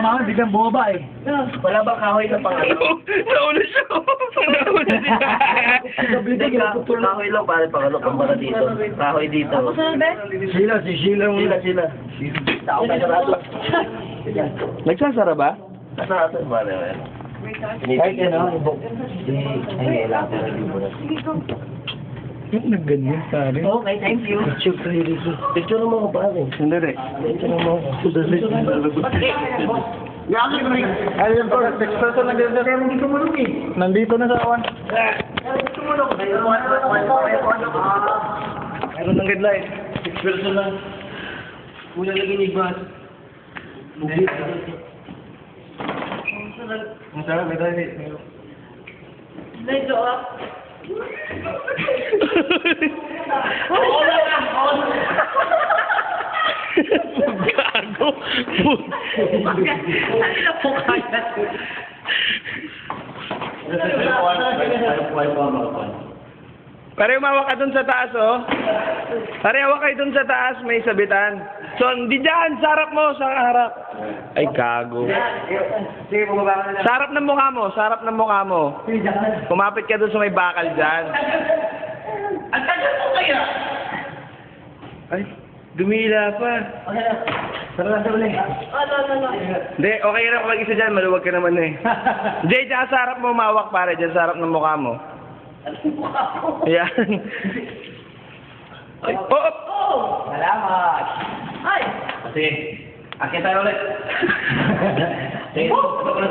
Mama, biglang bumaba eh. Wala bang kahoy na pangalaw? Nauna siya. Nauna siya. Kahoy lang pare pangalaw para dito. Kahoy dito. Sheila, si Sheila mo. Sila. Tao ka na Nagsasara ba? Nasa atin pare. Kahit ano, Ay, wala pa rin mo. yung nagganyan pare. Okay, thank you. Picture mo ko pare. Sandali. Picture mo. Ayun po, 6 person nagganyan. Kaya hindi tumulong eh. Nandito na sa awan. Meron ng red light. 6 person lang. Una lagi ni Bas. Ang sarap, may dali. Medyo up. Gago. Pare, umawak ka dun sa taas, oh. Pare, hawak kayo dun sa taas, may sabitan. So, hindi dyan, sa harap mo, sa harap. Ay, gago. Sige, bumaba ka na. Sa harap ng mukha mo, sa harap ng mukha mo. Kumapit ka dun sa may bakal dyan. Ang tagal mo kaya? Ay, dumila pa. Tara na ulit. No. Hindi, okay na kapag isa dyan, maluwag ka naman eh. Hindi, dyan sa harap mo umawak, pare, dyan sa harap ng mukha mo. Ayan. Ay, oh! Salamat. Ay! Sige, akit tayo ulit. Sige, ito ko na